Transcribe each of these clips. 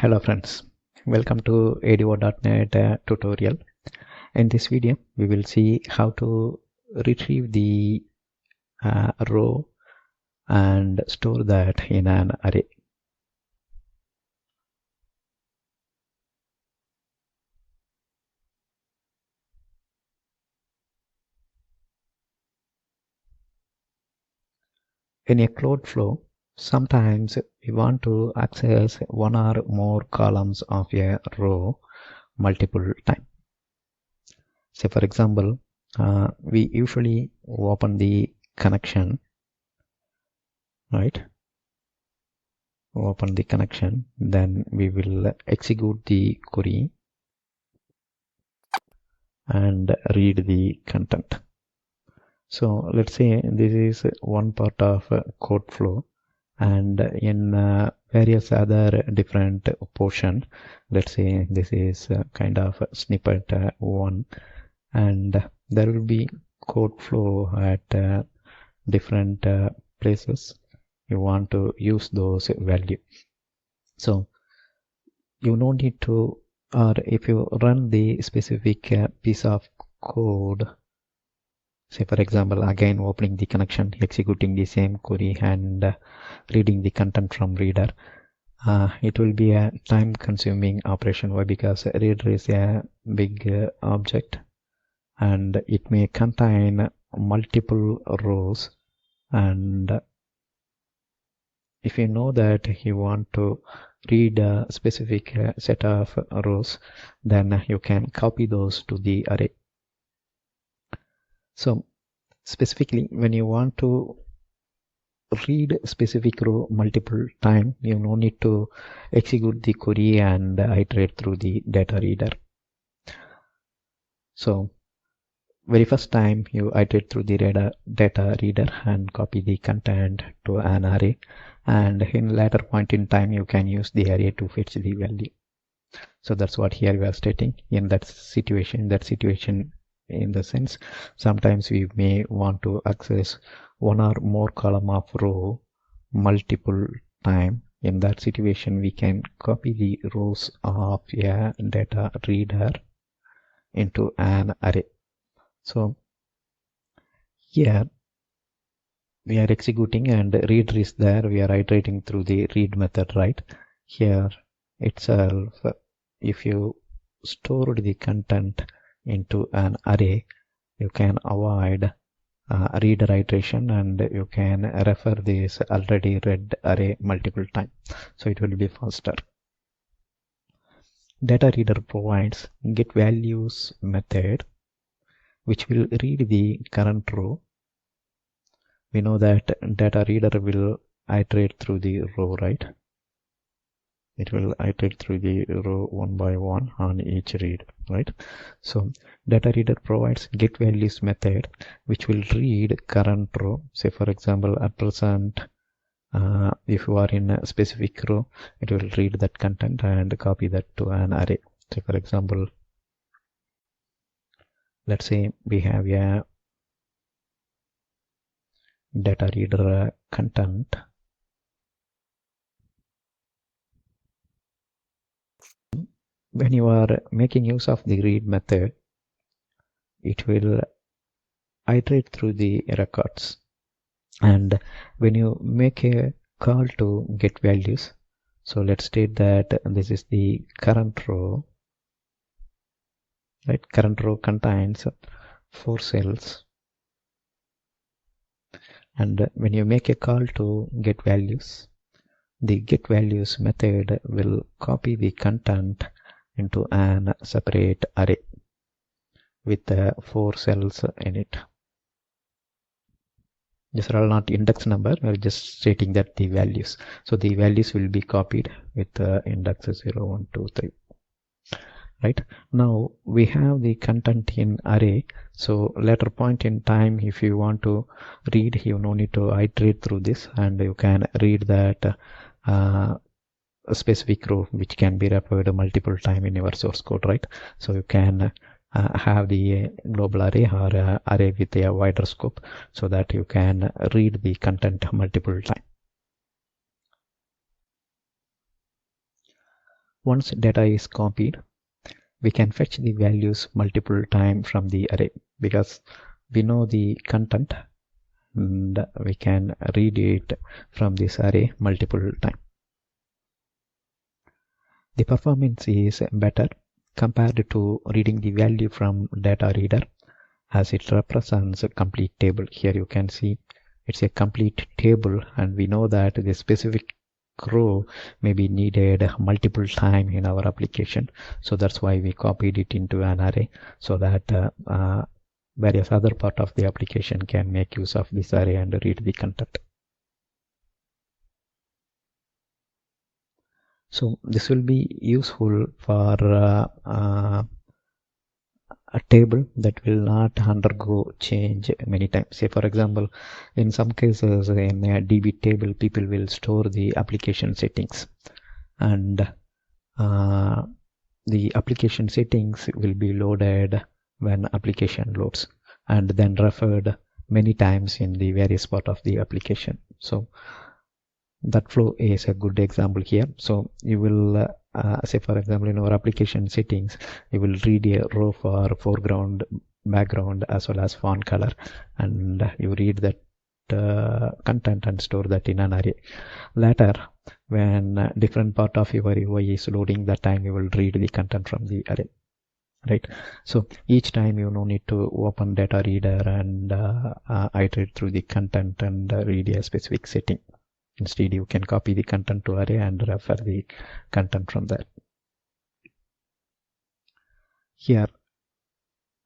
Hello friends, welcome to ADO.NET tutorial. In this video, we will see how to retrieve the row and store that in an array. In a code flow, sometimes we want to access one or more columns of a row multiple times. Say for example, we usually open the connection, right? Open the connection, then we will execute the query and read the content. So let's say this is one part of code flow, and in various other different portion, let's say this is kind of snippet 1, and there will be code flow at different places. You want to use those values. So you no need to, or if you run the specific piece of code, say for example, again opening the connection, executing the same query and reading the content from reader, it will be a time consuming operation. Why? Because reader is a big object and it may contain multiple rows, and if you know that you want to read a specific set of rows, then you can copy those to the array. So specifically, when you want to read specific row multiple times, you no need to execute the query and iterate through the data reader. So very first time you iterate through the data reader and copy the content to an array, and in later point in time you can use the array to fetch the value. So that's what here we are stating. In that situation in the sense, sometimes we may want to access one or more column of row multiple time. In that situation, we can copy the rows of a data reader into an array. So here we are executing and reader is there. We are iterating through the read method, right? Here itself, if you stored the content into an array, you can avoid reader iteration and you can refer this already read array multiple times, so it will be faster. Data reader provides get values method which will read the current row. We know that data reader will iterate through the row, right? It will iterate through the row one by one on each read, right? So data reader provides get values method which will read current row. Say for example, at present, if you are in a specific row, it will read that content and copy that to an array. Say for example, let's say we have a data reader content. When you are making use of the read method, it will iterate through the records, and when you make a call to get values, so let's state that this is the current row, right? Current row contains 4 cells, and when you make a call to get values, the get values method will copy the content into an separate array with 4 cells in it. These are all not index number, we are just stating that the values. So the values will be copied with index 0, 1, 2, 3. Right? Now we have the content in array. So later point in time, if you want to read, you no need to iterate through this, and you can read that a specific row which can be referred multiple time in your source code, right? So you can have the global array or array with a wider scope so that you can read the content multiple time. Once data is copied, we can fetch the values multiple times from the array because we know the content and we can read it from this array multiple times. The performance is better compared to reading the value from DataReader, as it represents a complete table. Here you can see it's a complete table, and we know that the specific row may be needed multiple times in our application. So that's why we copied it into an array, so that various other part of the application can make use of this array and read the content. So this will be useful for a table that will not undergo change many times. Say for example, in some cases in a DB table, people will store the application settings, and the application settings will be loaded when application loads and then referred many times in the various part of the application. So that flow is a good example here. So you will say for example, in our application settings, you will read a row for foreground, background as well as font color, and you read that content and store that in an array. Later, when different part of your UI is loading, that time you will read the content from the array, right? So each time you no need to open DataReader and iterate through the content and read a specific setting. Instead, you can copy the content to array and refer the content from there. Here,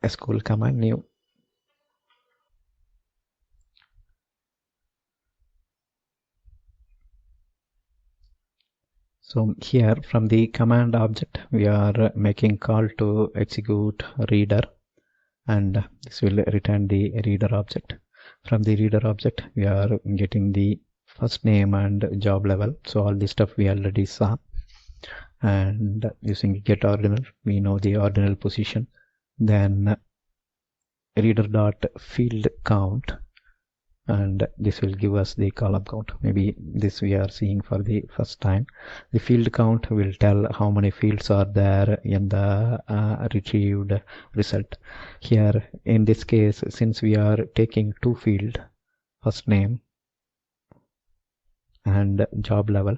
SQL command new. So here from the command object, we are making call to execute reader, and this will return the reader object. From the reader object, we are getting the first name and job level. So all this stuff we already saw, and using get ordinal, we know the ordinal position. Then reader dot field count, and this will give us the column count. Maybe this we are seeing for the first time. The field count will tell how many fields are there in the retrieved result. Here in this case, since we are taking two fields, first name and job level,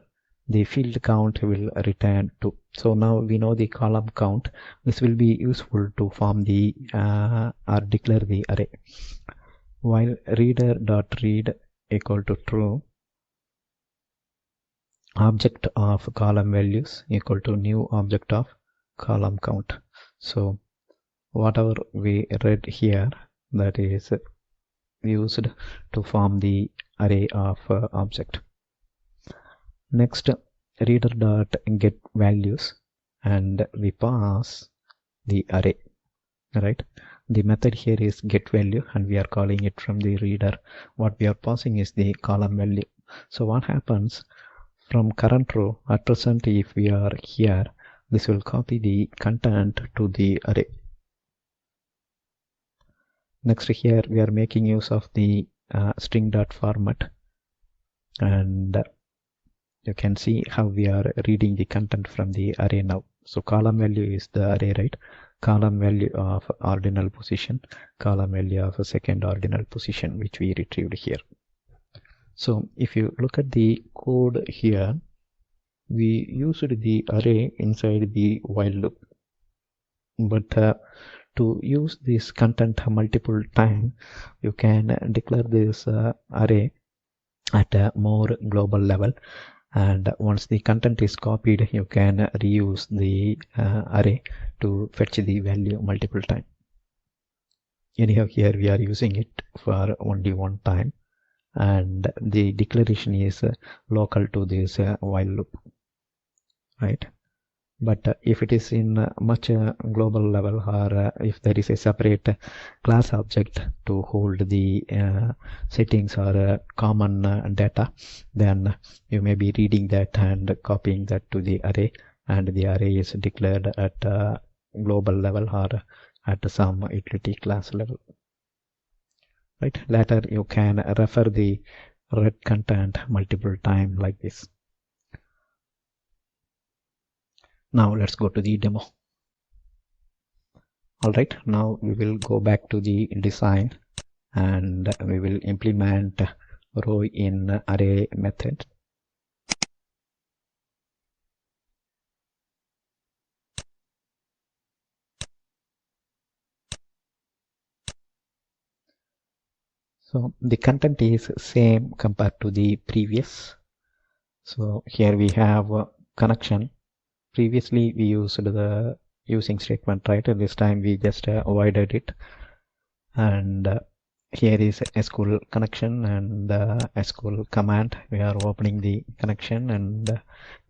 the field count will return 2. So now we know the column count. This will be useful to form the or declare the array. While reader.read equal to true, object of column values equal to new object of column count. So whatever we read here, that is used to form the array of object. Next, reader dot get values, and we pass the array, right? The method here is get value, and we are calling it from the reader. What we are passing is the column value. So what happens from current row at present, if we are here, this will copy the content to the array. Next, here we are making use of the string dot format, and you can see how we are reading the content from the array now. So column value is the array, right? Column value of ordinal position, column value of a second ordinal position, which we retrieved here. So if you look at the code here, we used the array inside the while loop, but to use this content multiple times, you can declare this array at a more global level, and once the content is copied, you can reuse the array to fetch the value multiple times. Anyhow, here we are using it for only one time, and the declaration is local to this while loop, right? But if it is in much global level, or if there is a separate class object to hold the settings or common data, then you may be reading that and copying that to the array, and the array is declared at a global level or at some utility class level, right? Later you can refer the read content multiple times like this. Now let's go to the demo. Alright, now we will go back to the design and we will implement row in array method. So the content is same compared to the previous. So here we have a connection. Previously we used the using statement, right? This time we just avoided it, and here is SQL connection and SQL command. We are opening the connection and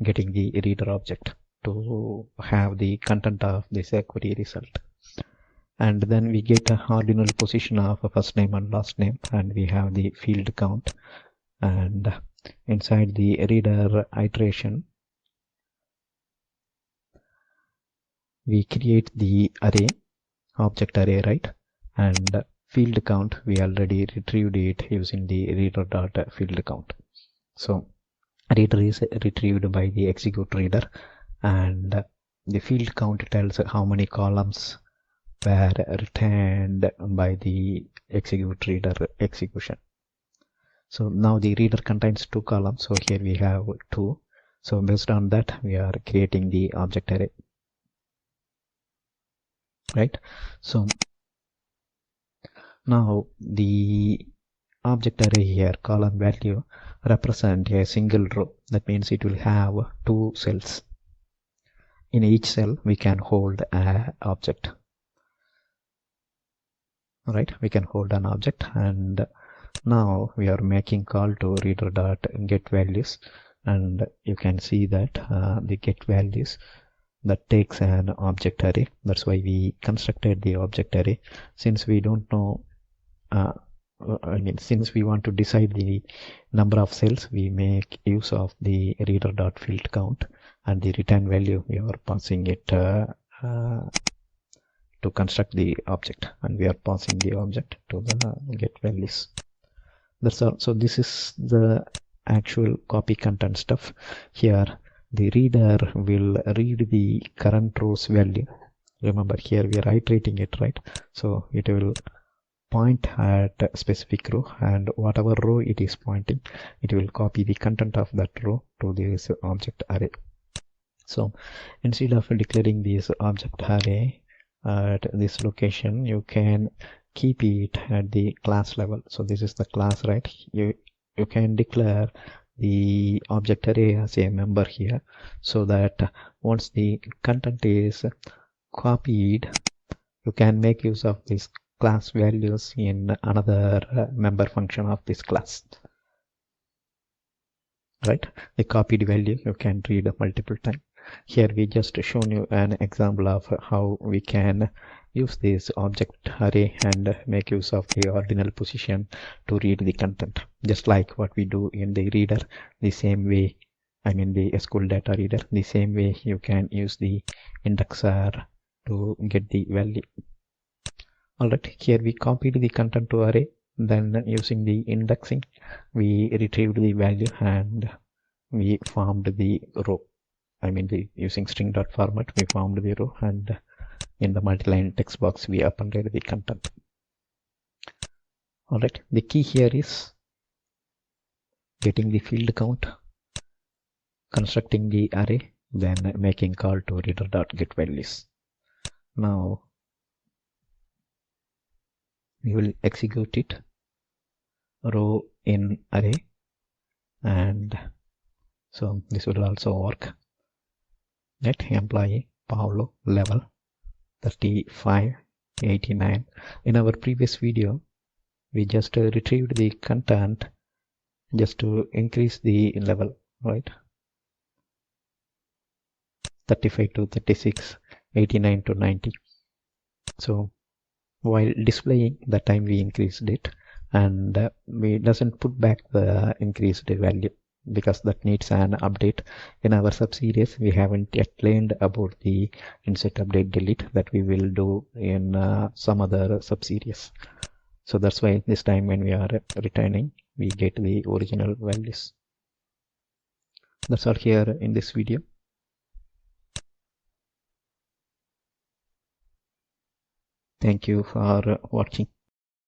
getting the reader object to have the content of this query result. And then we get a ordinal position of a first name and last name, and we have the field count. And inside the reader iteration, we create the array, object array, right? And field count, we already retrieved it using the reader.field count. So reader is retrieved by the execute reader, and the field count tells how many columns were returned by the execute reader execution. So now the reader contains 2 columns, so here we have 2. So based on that we are creating the object array, right? So now the object array here, column value, represent a single row. That means it will have 2 cells. In each cell we can hold an object. Right, we can hold an object, and now we are making call to reader.getValues, and you can see that the get values that takes an object array. That's why we constructed the object array. Since we don't know, since we want to decide the number of cells, we make use of the reader.field count, and the return value we are passing it to construct the object, and we are passing the object to the get values. That's all. So this is the actual copy content stuff. Here the reader will read the current row's value. Remember, here we are iterating it, right? So it will point at a specific row, and whatever row it is pointing, it will copy the content of that row to this object array. So instead of declaring this object array at this location, you can keep it at the class level. So this is the class, right? You can declare the object array as a member here, so that once the content is copied, you can make use of these class values in another member function of this class, right? The copied value you can read multiple times. Here we just shown you an example of how we can use this object array and make use of the ordinal position to read the content, just like what we do in the reader. The same way, the SQL data reader, the same way you can use the indexer to get the value. Alright, here we copied the content to array, then using the indexing we retrieved the value and we formed the row. Using string.format we formed the row, and in the multi-line text box we appended the content. Alright, the key here is getting the field count, constructing the array, then making call to reader.getValues. Now we will execute it, row in array, and so this will also work. Let employee Paulo level 3589. In our previous video we just retrieved the content just to increase the level, right? 35 to 36, 89 to 90. So while displaying that time we increased it, and we doesn't put back the increased value because that needs an update. In our sub-series we haven't yet learned about the insert, update, delete that we will do in some other sub-series. So that's why this time when we are returning we get the original values. That's all here in this video. Thank you for watching.